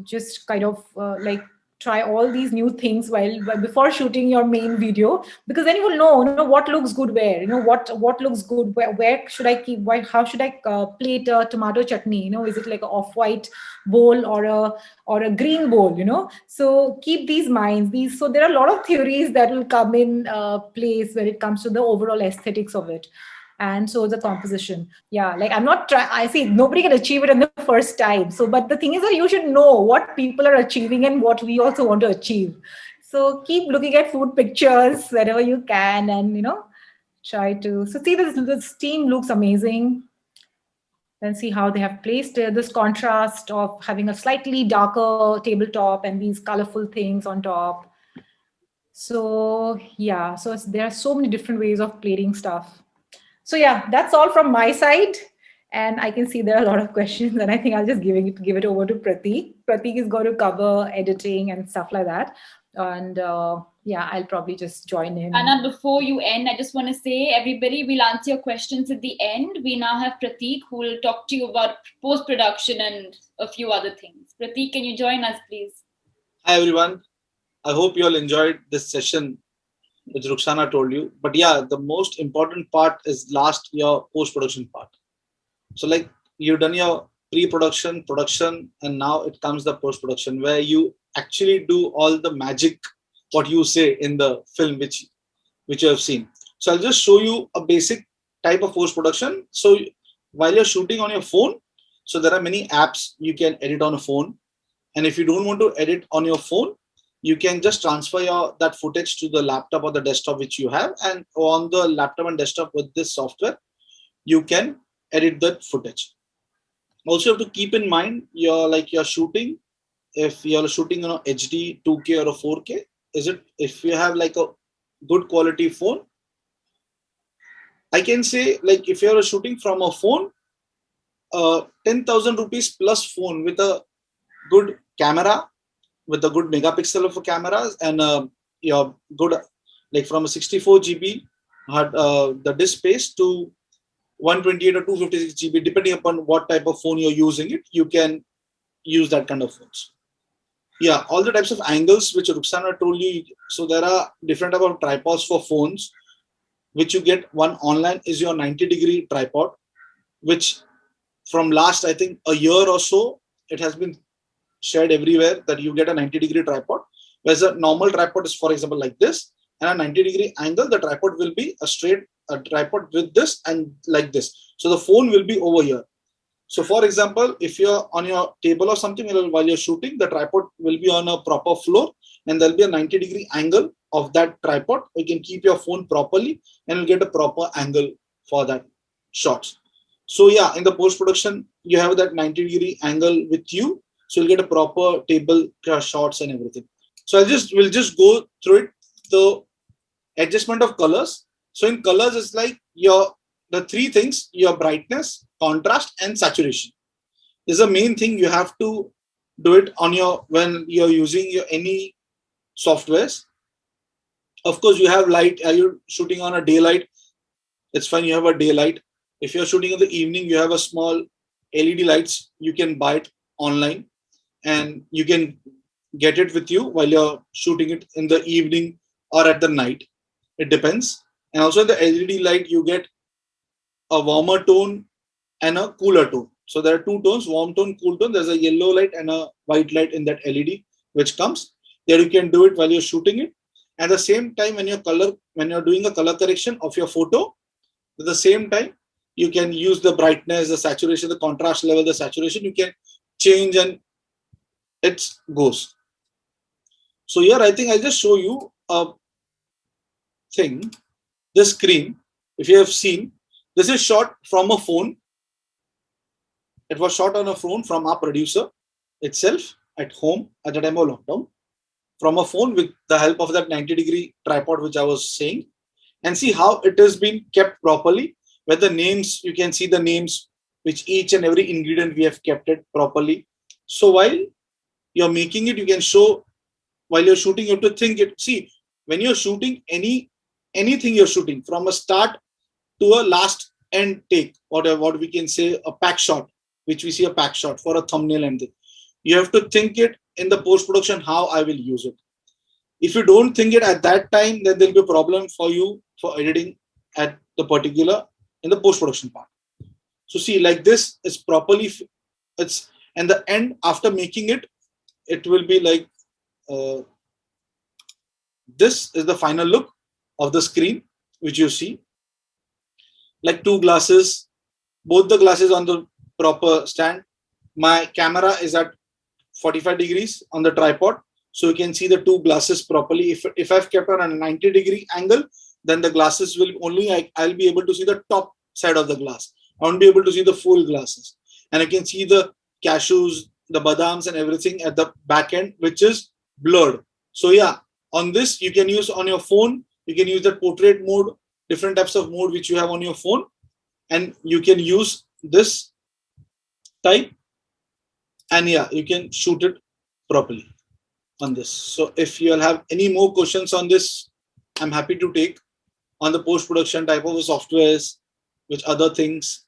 just kind of like try all these new things while before shooting your main video, because then you will know what looks good where, what looks good where should I keep, how should I plate a tomato chutney, is it like an off-white bowl or a green bowl, so keep these minds, so there are a lot of theories that will come in place when it comes to the overall aesthetics of it. And so the composition, yeah, like I'm not trying, I see nobody can achieve it in the first time, so but the thing is that you should know what people are achieving and what we also want to achieve. So keep looking at food pictures wherever you can, and try to, so see, this team looks amazing. Then see how they have placed this contrast of having a slightly darker tabletop and these colorful things on top. So yeah, so there are so many different ways of plating stuff. So yeah, that's all from my side. And I can see there are a lot of questions, and I think I'll just give it over to Prateek. Prateek is going to cover editing and stuff like that. And yeah, I'll probably just join in. Anna, before you end, I just want to say, everybody, we'll answer your questions at the end. We now have Prateek, who will talk to you about post-production and a few other things. Prateek, can you join us, please? Hi, everyone. I hope you all enjoyed this session, which Rukhsana told you. But yeah, the most important part is your post-production part. So like you've done your pre-production, production, and now it comes the post-production, where you actually do all the magic, what you say in the film, which you have seen. So I'll just show you a basic type of post-production. So while you're shooting on your phone, so there are many apps you can edit on a phone. And if you don't want to edit on your phone, you can just transfer that footage to the laptop or the desktop which you have. And on the laptop and desktop with this software, you can edit that footage. Also, you have to keep in mind you're shooting, if you're shooting on HD, 2K or a 4K, if you have like a good quality phone, I can say, like if you're shooting from a phone, 10,000 rupees plus phone with a good camera, with a good megapixel of a cameras, and your good, like from a 64 GB the disk space to 128 or 256 GB, depending upon what type of phone you're using it, you can use that kind of phones. Yeah, all the types of angles which Rukhsana told you. So there are different type of tripods for phones, which you get. One online is your 90-degree tripod, which from last, I think, a year or so, it has been shared everywhere that you get a 90-degree tripod. Whereas a normal tripod is, for example, like this, and a 90-degree angle, the tripod will be a tripod with this and like this. So the phone will be over here. So for example, if you're on your table or something while you're shooting, the tripod will be on a proper floor, and there'll be a 90-degree angle of that tripod. You can keep your phone properly and you'll get a proper angle for that shots. So yeah, in the post-production, you have that 90-degree angle with you. So you'll get a proper table shots and everything. So we'll just go through it. The adjustment of colors. So in colors, it's like the three things: your brightness, contrast, and saturation. This is the main thing you have to do it on when you're using any softwares. Of course, you have light. Are you shooting on a daylight? It's fine. You have a daylight. If you're shooting in the evening, you have a small LED lights. You can buy it online, and you can get it with you while you're shooting it in the evening or at the night. It depends. And also the LED light, you get a warmer tone and a cooler tone. So there are two tones, warm tone, cool tone. There's a yellow light and a white light in that LED which comes. There you can do it while you're shooting it. At the same time, when you're doing a color correction of your photo, at the same time, you can use the brightness, the saturation, the contrast level, the saturation. You can change and it goes. So here, I think I'll just show you a thing. This screen, if you have seen, this is shot from a phone. It was shot on a phone from our producer itself at home at the time of lockdown, from a phone with the help of that 90-degree tripod, which I was saying. And see how it has been kept properly. Where the names, you can see the names, which each and every ingredient we have kept it properly. So while you're making it, you can show, while you're shooting, you have to think it. See, when you're shooting anything you're shooting, from a start to a last end take, what we can say a pack shot, which we see a pack shot for a thumbnail and thing. You have to think it in the post-production how I will use it. If you don't think it at that time, then there'll be a problem for you for editing at the particular in the post-production part. So see, like this is properly, it's, and the end after making it, it will be like this is the final look of the screen, which you see. Like two glasses, both the glasses on the proper stand. My camera is at 45 degrees on the tripod, so you can see the two glasses properly. If I've kept on a 90-degree angle, then the glasses will only, I'll be able to see the top side of the glass. I won't be able to see the full glasses. And I can see the cashews, the badams and everything at the back end, which is blurred. So yeah, on this, you can use on your phone, you can use the portrait mode, different types of mode which you have on your phone. And you can use this type. And yeah, you can shoot it properly on this. So if you'll have any more questions on this, I'm happy to take on the post-production type of softwares, which other things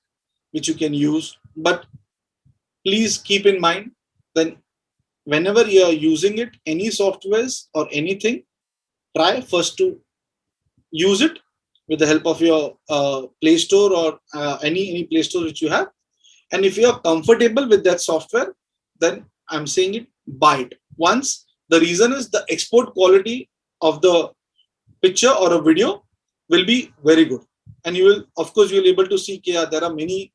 which you can use. But please keep in mind that whenever you are using it, any softwares or anything, try first to use it with the help of your Play Store or any Play Store which you have. And if you are comfortable with that software, then I'm saying it, buy it. Once, the reason is the export quality of the picture or a video will be very good. And you will, of course, you'll be able to see there are many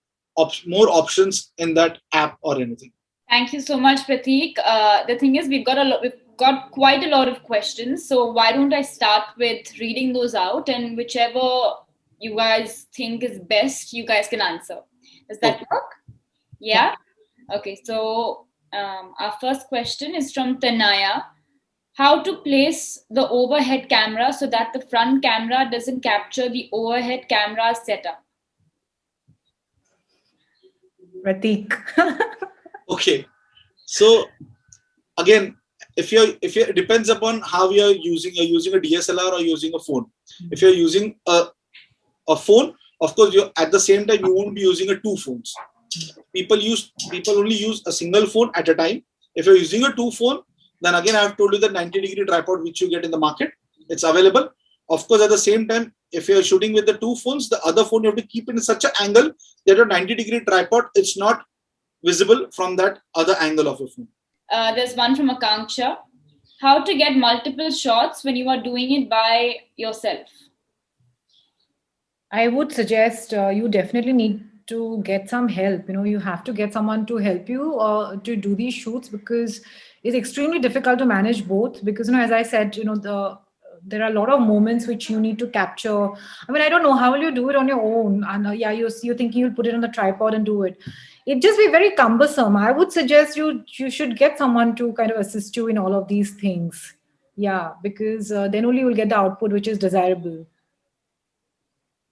more options in that app or anything. Thank you so much, Prateek. The thing is, we've got quite a lot of questions. So why don't I start with reading those out, and whichever you guys think is best, you guys can answer. Does that work? Yeah? Okay, so our first question is from Tanaya. How to place the overhead camera so that the front camera doesn't capture the overhead camera setup? Prateek. Okay, so again, if it depends upon how you're using a DSLR or using a phone. If you're using a phone, of course, you at the same time you won't be using two phones. People only use a single phone at a time. If you're using a two phone, then again I have told you the 90-degree tripod which you get in the market, it's available. Of course, at the same time, if you're shooting with the two phones, the other phone you have to keep in such an angle that your 90-degree tripod, it's not visible from that other angle of your phone. There's one from Akanksha. How to get multiple shots when you are doing it by yourself? I would suggest you definitely need to get some help. You have to get someone to help you to do these shoots, because it's extremely difficult to manage both. Because as I said, there are a lot of moments which you need to capture. I mean, I don't know how will you do it on your own. And yeah, you're thinking you'll put it on the tripod and do it. It'd just be very cumbersome. I would suggest you should get someone to kind of assist you in all of these things. Yeah, because then only you'll get the output which is desirable.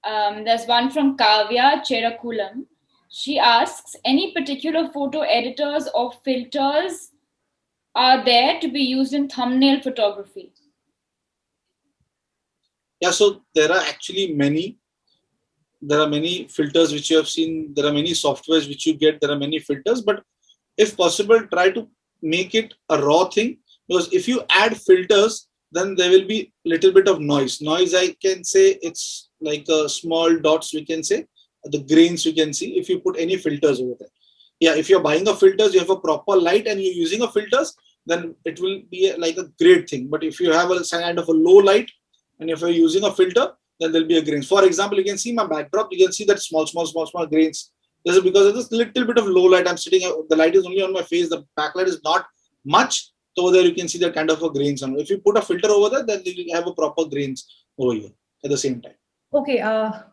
There's one from Kavya Cherakulam. She asks, any particular photo editors or filters are there to be used in thumbnail photography? Yeah, so there are actually many. There are many filters which you have seen. There are many softwares which you get. There are many filters, but if possible, try to make it a raw thing, because if you add filters, then there will be a little bit of noise. Noise, I can say it's like small dots, we can say, the grains you can see if you put any filters over there. Yeah, if you're buying a filters, you have a proper light and you're using a filters, then it will be like a great thing. But if you have a kind of a low light and if you're using a filter, then there'll be a grains. For example, you can see my backdrop, you can see that small grains. This is because of this little bit of low light. I'm sitting, the light is only on my face, the backlight is not much. So over there you can see that kind of a grains on. If you put a filter over there, then you have a proper grains over here at the same time. Okay,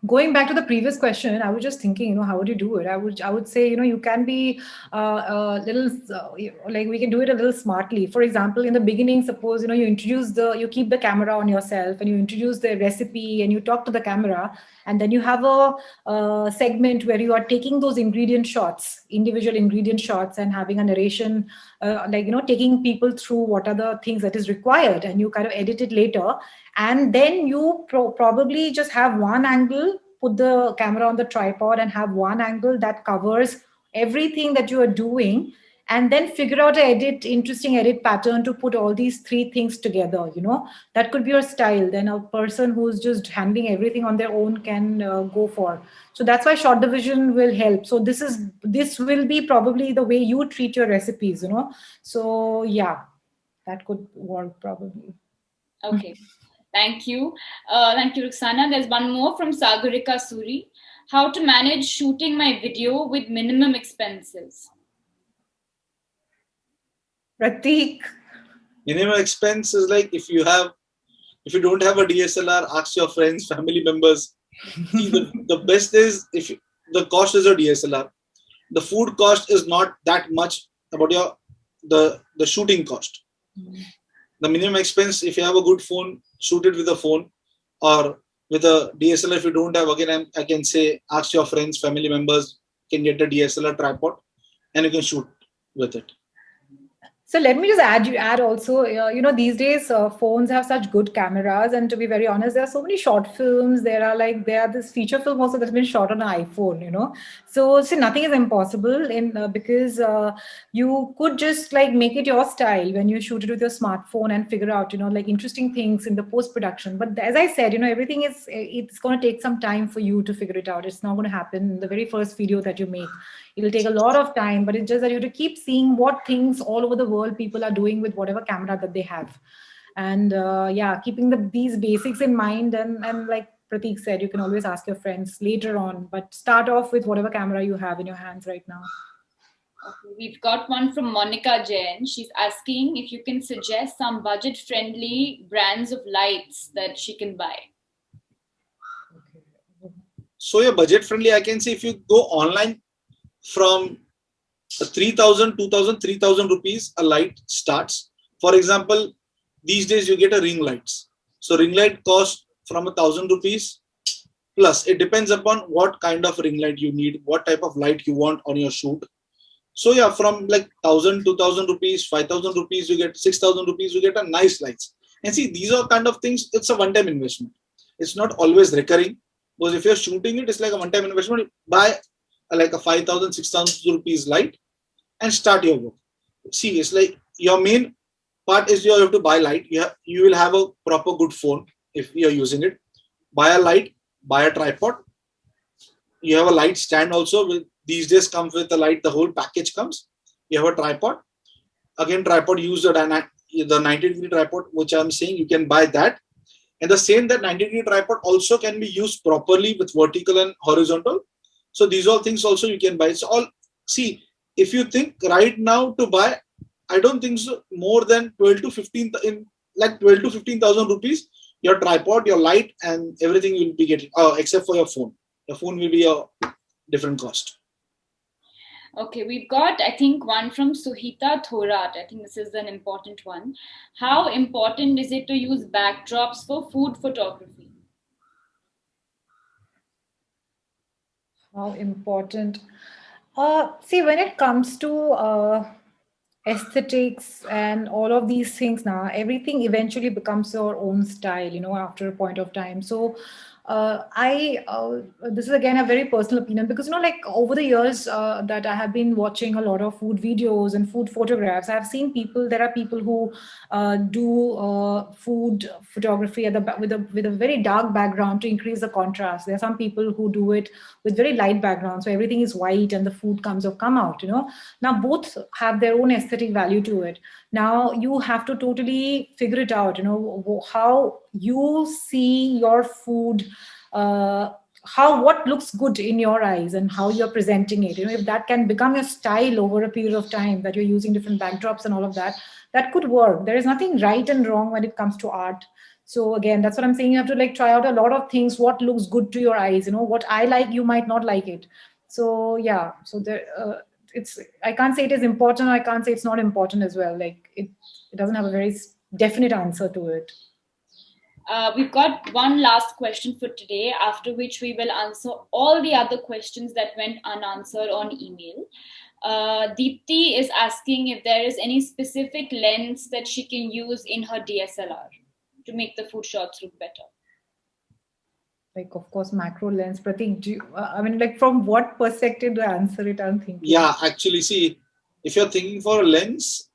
going back to the previous question, I was just thinking, how would you do it? I would say, you can be a little, like we can do it a little smartly. For example, in the beginning, suppose, you keep the camera on yourself and you introduce the recipe and you talk to the camera, and then you have a segment where you are taking those individual ingredient shots and having a narration, taking people through what are the things that is required, and you kind of edit it later. And then you probably just have one angle, put the camera on the tripod and have one angle that covers everything that you are doing, and then figure out an interesting edit pattern to put all these three things together. That could be your style. Then a person who's just handling everything on their own can go for. So that's why short division will help. So this will be probably the way you treat your recipes. So yeah, that could work probably. Okay. Thank you. Thank you, Ruxana. There's one more from Sagarika Suri. How to manage shooting my video with minimum expenses? Prateek. Minimum expense is like if you don't have a DSLR, ask your friends, family members. See, the best is if the cost is a DSLR. The food cost is not that much about the shooting cost. The minimum expense, if you have a good phone, shoot it with a phone, or with a DSLR. If you don't have, again, I can say ask your friends, family members, can get a DSLR tripod and you can shoot with it. So let me just add also, these days phones have such good cameras, and to be very honest, there are so many short films. There are this feature film also that's been shot on an iPhone. So see, nothing is impossible because you could just like make it your style when you shoot it with your smartphone and figure out like interesting things in the post production. But as I said, everything it's going to take some time for you to figure it out. It's not going to happen in the very first video that you make. It'll take a lot of time, but it's just that you have to keep seeing what things all over the world people are doing with whatever camera that they have. And keeping these basics in mind, and like Prateek said, you can always ask your friends later on, but start off with whatever camera you have in your hands right now. Okay, we've got one from Monica Jain. She's asking if you can suggest some budget-friendly brands of lights that she can buy. So your budget-friendly, I can say if you go online, from 3,000, 2,000, 3,000 rupees, a light starts. For example, these days you get a ring lights. So ring light costs from 1,000 rupees plus. It depends upon what kind of ring light you need, what type of light you want on your shoot. So yeah, from like 1,000, 2,000 rupees, 5,000 rupees, you get 6,000 rupees, you get a nice lights. And see, these are kind of things, it's a one-time investment. It's not always recurring, because if you're shooting it, it's like a one-time investment. Buy like a 5,000, 6,000 rupees light and start your work. See, it's like your main part is you have to buy light. You will have a proper good phone if you're using it. Buy a light, buy a tripod. You have a light stand also. These days comes with the light, the whole package comes. You have a tripod. Again, tripod, use the 90-degree tripod, which I'm saying you can buy that. And the same, that 90-degree tripod also can be used properly with vertical and horizontal. So these all things also you can buy. It's all, see, if you think right now to buy, I don't think so, more than 12 to 15,000 rupees, your tripod, your light, and everything will be getting, except for your phone. Your phone will be a different cost. Okay, we've got, I think, one from Suhita Thorat. I think this is an important one. How important is it to use backdrops for food photography? How important? See, when it comes to aesthetics and all of these things now, everything eventually becomes your own style, after a point of time. So This is again a very personal opinion, because like over the years that I have been watching a lot of food videos and food photographs, I've seen people. There are people who do food photography with a very dark background to increase the contrast. There are some people who do it with very light background, so everything is white and the food come out. Now both have their own aesthetic value to it. Now you have to totally figure it out, how you see your food, what looks good in your eyes and how you're presenting it. If that can become your style over a period of time, that you're using different backdrops and all of that, that could work. There is nothing right and wrong when it comes to art. So again, that's what I'm saying. You have to like try out a lot of things. What looks good to your eyes? What I like, you might not like it. So yeah. So there, I can't say it is important. Or I can't say it's not important as well. Like it doesn't have a very definite answer to it. We've got one last question for today, after which we will answer all the other questions that went unanswered on email. Deepthi is asking if there is any specific lens that she can use in her DSLR to make the food shots look better. Like, of course, macro lens. Pratik, I mean, like, from what perspective do I answer it? I'm thinking. Yeah, actually, see, if you're thinking for a lens,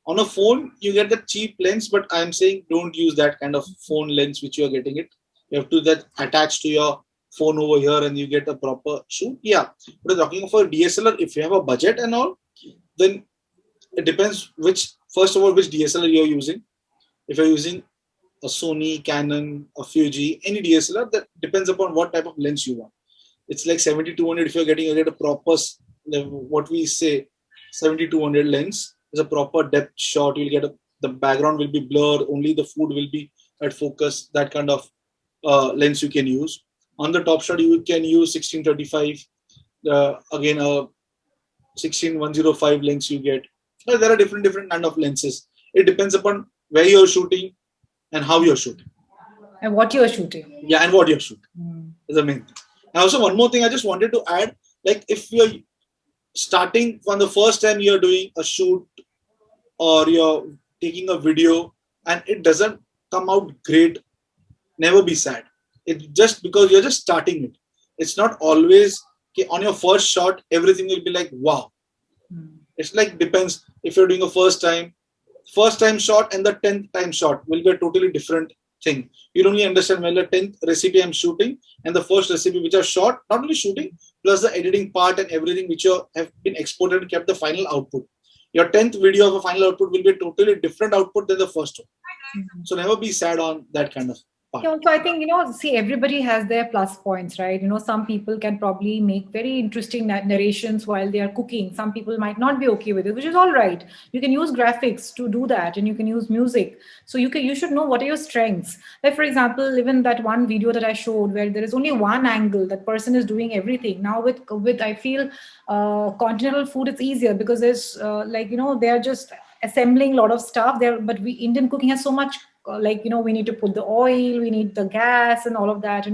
on a phone, you get the cheap lens, but I'm saying don't use that kind of phone lens which you're getting it. You have to that attach to your phone over here and you get a proper shoot. Yeah, but talking for DSLR, if you have a budget and all, then it depends first of all, which DSLR you're using. If you're using a Sony, Canon, a Fuji, any DSLR, that depends upon what type of lens you want. It's like 70-200. If you're getting a proper, what we say, 70-200 lens is a proper depth shot. You'll get the background will be blurred. Only the food will be at focus. That kind of lens you can use. On the top shot, you can use 16-35. Again, a 16-105 lens you get. There are different kind of lenses. It depends upon where you're shooting and how you're shooting. And what you're shooting. Yeah, and what you're shooting. Is the main thing. And also one more thing I just wanted to add, like if you're starting from the first time you're doing a shoot or you're taking a video and it doesn't come out great, never be sad. It's just because you're just starting it. It's not always on your first shot, everything will be like, wow. It's like depends if you're doing a first time shot and the 10th time shot will be a totally different thing. You only understand when the 10th recipe I'm shooting and the first recipe which are shot, not only shooting, plus the editing part and everything which have been exported and kept the final output. Your 10th video of a final output will be a totally different output than the first one. So never be sad on that kind of part. Yeah, so I think, see, everybody has their plus points, right? Some people can probably make very interesting narrations while they are cooking. Some people might not be okay with it, which is all right. You can use graphics to do that, and you can use music. So you should know what are your strengths. Like, for example, even that one video that I showed where there is only one angle, that person is doing everything. Now with I feel continental food, it's easier because there's they're just assembling a lot of stuff there, but Indian cooking has so much, we need to put the oil, we need the gas and all of that,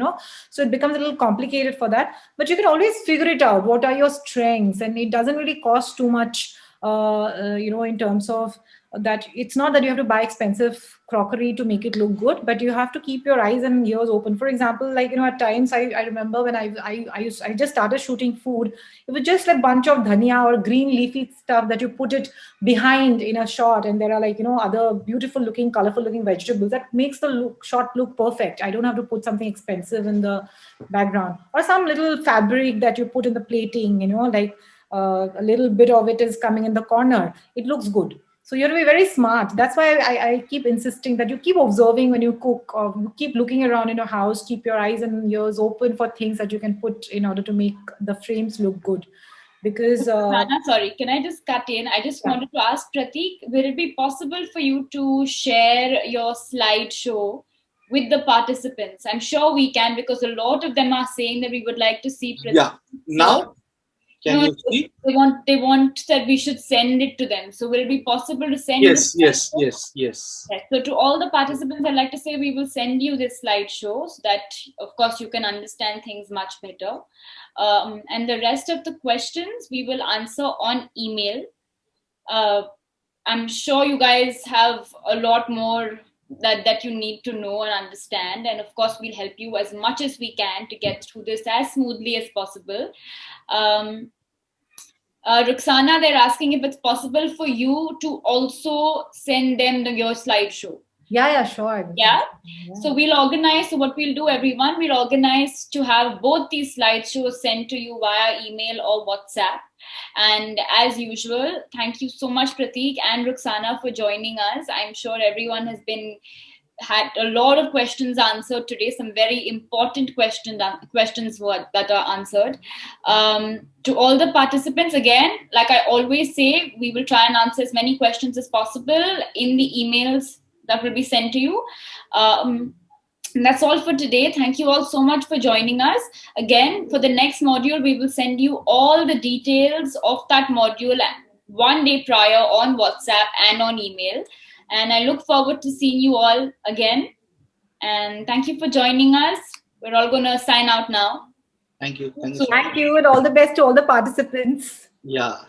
so it becomes a little complicated for that, but you can always figure it out. What are your strengths? And it doesn't really cost too much, in terms of that. It's not that you have to buy expensive crockery to make it look good, but you have to keep your eyes and ears open. For example, at times I remember when I just started shooting food, it was just a bunch of dhania or green leafy stuff that you put it behind in a shot, and there are other beautiful looking, colorful looking vegetables that makes the shot look perfect. I don't have to put something expensive in the background or some little fabric that you put in the plating, a little bit of it is coming in the corner. It looks good. So you have to be very smart. That's why I keep insisting that you keep observing when you cook, or you keep looking around in your house, keep your eyes and ears open for things that you can put in order to make the frames look good. Because Anna, sorry, can I just cut in? I just wanted to ask Pratik, will it be possible for you to share your slideshow with the participants? I'm sure we can, because a lot of them are saying that we would like to see Pratik. Yeah, now can you see? They want that we should send it to them. So will it be possible to send? Yes. So to all the participants, I'd like to say we will send you this slideshow so that, of course, you can understand things much better. And the rest of the questions we will answer on email. I'm sure you guys have a lot more that you need to know and understand. And of course, we'll help you as much as we can to get through this as smoothly as possible. Ruxana, they're asking if it's possible for you to also send them your slideshow. Yeah, sure. Yeah. So we'll organize. So what we'll do, everyone, we'll organize to have both these slideshows sent to you via email or WhatsApp. And as usual, thank you so much, Prateek and Ruxana, for joining us. I'm sure everyone has had a lot of questions answered today. Some very important questions that are answered. To all the participants, again, like I always say, we will try and answer as many questions as possible in the emails that will be sent to you. And that's all for today. Thank you all so much for joining us. Again, for the next module, we will send you all the details of that module 1 day prior on WhatsApp and on email. And I look forward to seeing you all again. And thank you for joining us. We're all going to sign out now. Thank you. Thank you, and all the best to all the participants. Yeah.